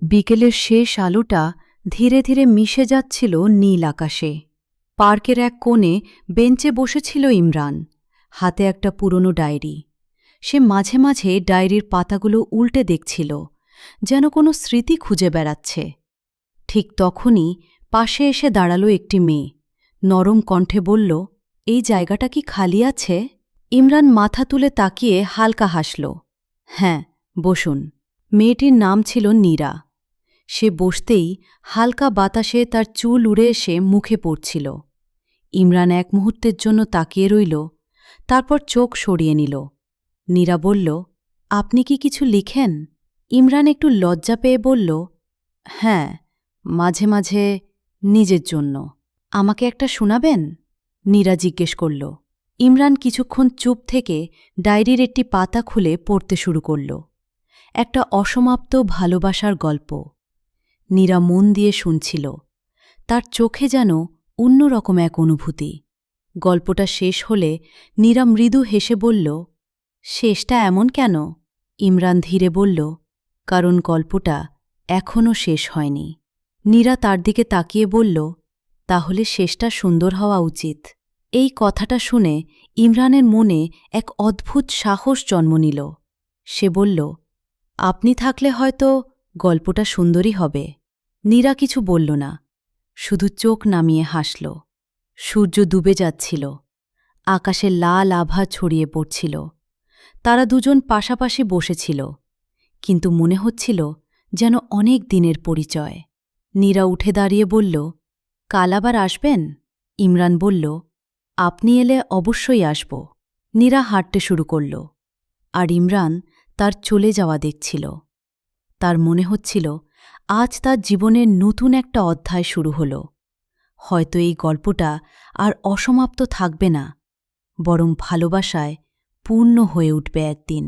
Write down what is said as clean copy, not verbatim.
বিকেলের শেষ আলোটা ধীরে ধীরে মিশে যাচ্ছিল নীল আকাশে। পার্কের এক কোণে বেঞ্চে বসেছিল ইমরান, হাতে একটা পুরনো ডায়েরি। সে মাঝে মাঝে ডায়েরির পাতাগুলো উল্টে দেখছিল, যেন কোনো স্মৃতি খুঁজে বেড়াচ্ছে। ঠিক তখনই পাশে এসে দাঁড়াল একটি মেয়ে, নরম কণ্ঠে বলল, এই জায়গাটা কি খালি আছে? ইমরান মাথা তুলে তাকিয়ে হালকা হাসল। হ্যাঁ, বসুন। মেয়েটির নাম ছিল নীরা। সে বসতেই হালকা বাতাসে তার চুল উড়ে এসে মুখে পড়ছিল। ইমরান এক মুহূর্তের জন্য তাকিয়ে রইল, তারপর চোখ সরিয়ে নিল। নীরা বলল, আপনি কি কিছু লিখেন? ইমরান একটু লজ্জা পেয়ে বলল, হ্যাঁ, মাঝে মাঝে নিজের জন্য। আমাকে একটা শোনাবেন? নীরা জিজ্ঞেস করল। ইমরান কিছুক্ষণ চুপ থেকে ডায়েরির একটি পাতা খুলে পড়তে শুরু করল। একটা অসমাপ্ত ভালোবাসার গল্প। নীরা মন দিয়ে শুনছিল, তার চোখে যেন অন্যরকম এক অনুভূতি। গল্পটা শেষ হলে নীরা মৃদু হেসে বলল, শেষটা এমন কেন? ইমরান ধীরে বলল, কারণ গল্পটা এখনও শেষ হয়নি। নীরা তার দিকে তাকিয়ে বলল, তাহলে শেষটা সুন্দর হওয়া উচিত। এই কথাটা শুনে ইমরানের মনে এক অদ্ভুত সাহস জন্ম নিল। সে বলল, আপনি থাকলে হয়তো গল্পটা সুন্দরই হবে। নীরা কিছু বলল না, শুধু চোখ নামিয়ে হাসল। সূর্য ডুবে যাচ্ছিল, আকাশে লাল আভা ছড়িয়ে পড়ছিল। তারা দুজন পাশাপাশি বসেছিল, কিন্তু মনে হচ্ছিল যেন অনেক দিনের পরিচয়। নীরা উঠে দাঁড়িয়ে বলল, কাল আবার আসবেন? ইমরান বলল, আপনি এলে অবশ্যই আসব। নীরা হাঁটতে শুরু করল, আর ইমরান তার চলে যাওয়া দেখছিল। তার মনে হচ্ছিল আজ তার জীবনের নতুন একটা অধ্যায় শুরু হল। হয়তো এই গল্পটা আর অসমাপ্ত থাকবে না, বরং ভালোবাসায় পূর্ণ হয়ে উঠবে একদিন।